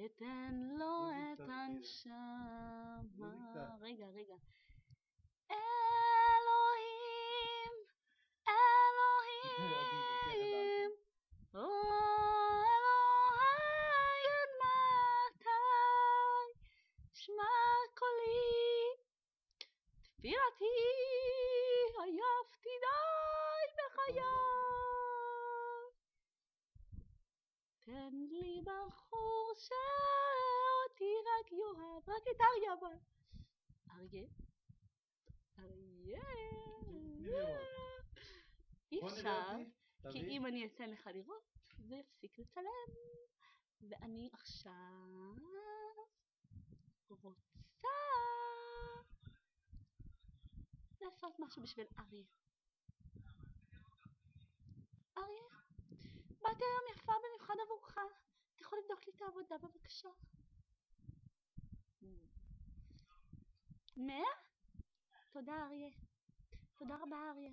אתן לו את הנשמה. רגע. אלוהים, אלוהים, אלוהי עד מתי, שמע קולי, תפילתי, עייפתי די בחיי. תן לי בחור שאותי רק יאהב, רק את אריה אבל. אריה. אי אפשר, כי אם אני אתן לך לראות, זה יפסיק לצלם. ואני עכשיו רוצה לעשות משהו בשביל אריה. אריה, באתי היום יפה במיוחד עבורך. אתה יכול לבדוק לי את העבודה בבקשה? 100? תודה אריה. תודה רבה אריה.